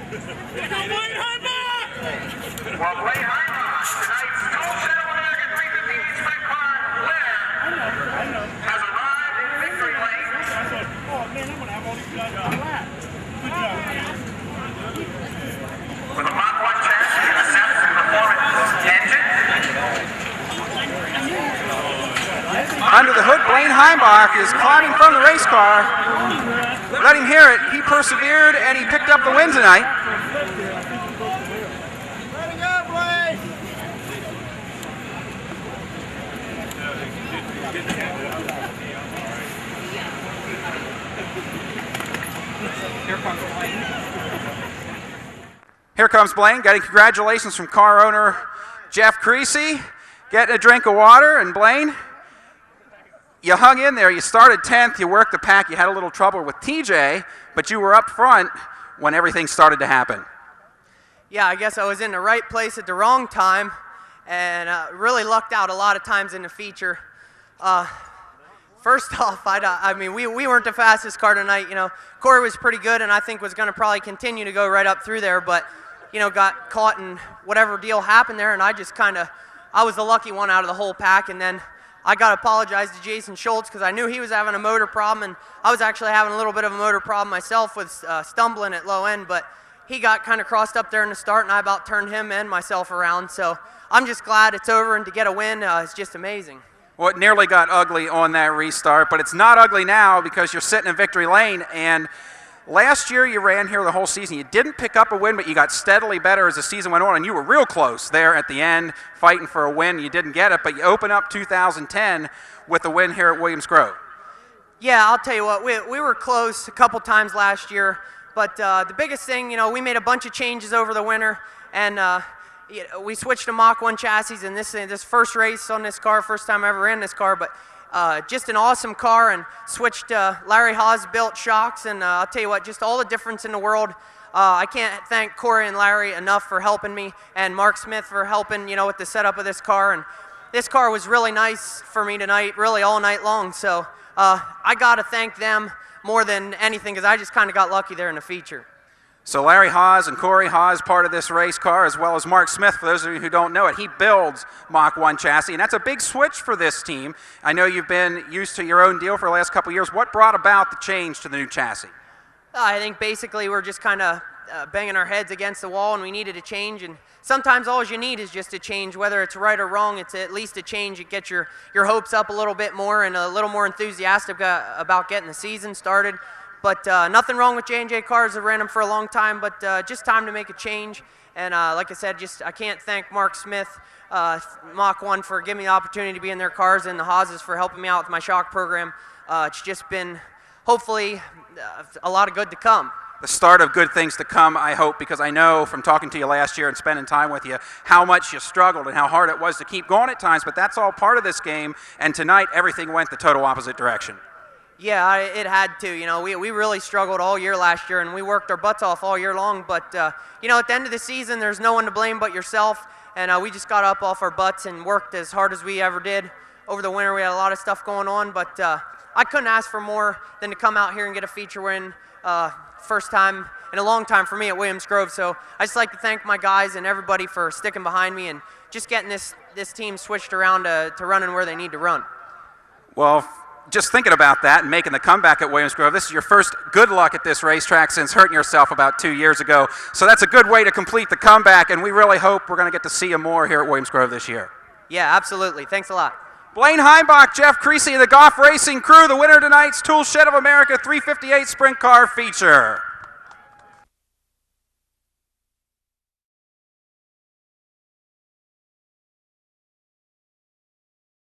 Blane Heimbach! Well, Blane Heimbach, tonight's Toolshed American 358 sprint car winner, has arrived in victory lane. Oh man, I'm gonna have all these guys on the lap. Good job. With a Mach 1 chassis and a 7 performance engine. Under the hood, Blane Heimbach is climbing from the race car. Let him hear it. He persevered and he picked up the win tonight. Let it go, Blane! Here comes Blane, getting congratulations from car owner Jeff Creasy, getting a drink of water. And Blane, you hung in there. You started 10th. You worked the pack. You had a little trouble with TJ, but you were up front when everything started to happen. Yeah, I guess I was in the right place at the wrong time, and really lucked out a lot of times in the feature. First off, I mean, we weren't the fastest car tonight. You know, Corey was pretty good, and I think was going to probably continue to go right up through there, but you know, got caught in whatever deal happened there, and I just I was the lucky one out of the whole pack, and then I got to apologize to Jason Schultz because I knew he was having a motor problem, and I was actually having a little bit of a motor problem myself with stumbling at low end, but he got kind of crossed up there in the start, and I about turned him and myself around. So I'm just glad it's over, and to get a win is just amazing. Well, it nearly got ugly on that restart, but it's not ugly now because you're sitting in victory lane. And last year you ran here the whole season. You didn't pick up a win, but you got steadily better as the season went on, and you were real close there at the end, fighting for a win. You didn't get it, but you open up 2010 with a win here at Williams Grove. Yeah, I'll tell you what, we were close a couple times last year, but the biggest thing, you know, we made a bunch of changes over the winter, and we switched to Mach 1 chassis in this first race on this car, first time I ever ran this car, but just an awesome car, and switched Larry Haas built shocks, and I'll tell you what, just all the difference in the world. I can't thank Corey and Larry enough for helping me, and Mark Smith for helping, you know, with the setup of this car. And this car was really nice for me tonight, really all night long. So I got to thank them more than anything because I just kind of got lucky there in the feature. So Larry Haas and Corey Haas part of this race car, as well as Mark Smith, for those of you who don't know it. He builds Mach 1 chassis, and that's a big switch for this team. I know you've been used to your own deal for the last couple of years. What brought about the change to the new chassis? I think basically we're just kind of banging our heads against the wall, and we needed a change. And sometimes all you need is just a change, whether it's right or wrong. It's at least a change. It gets your hopes up a little bit more and a little more enthusiastic about getting the season started. But nothing wrong with J&J cars. I've ran them for a long time, but just time to make a change. And like I said, I can't thank Mark Smith, Mach 1, for giving me the opportunity to be in their cars, and the Haases for helping me out with my shock program. It's just been, hopefully, a lot of good to come. The start of good things to come, I hope, because I know from talking to you last year and spending time with you how much you struggled and how hard it was to keep going at times, but that's all part of this game, and tonight everything went the total opposite direction. Yeah, it had to. You know, we really struggled all year last year, and we worked our butts off all year long. But, you know, at the end of the season, there's no one to blame but yourself, and we just got up off our butts and worked as hard as we ever did. Over the winter, we had a lot of stuff going on, but I couldn't ask for more than to come out here and get a feature win. First time in a long time for me at Williams Grove. So I just like to thank my guys and everybody for sticking behind me and just getting this team switched around to running where they need to run. Well, just thinking about that and making the comeback at Williams Grove, this is your first good luck at this racetrack since hurting yourself about 2 years ago. So that's a good way to complete the comeback, and we really hope we're going to get to see you more here at Williams Grove this year. Yeah, absolutely. Thanks a lot. Blane Heimbach, Jeff Creasy, and the Golf Racing crew, the winner of tonight's Toolshed of America 358 Sprint Car feature.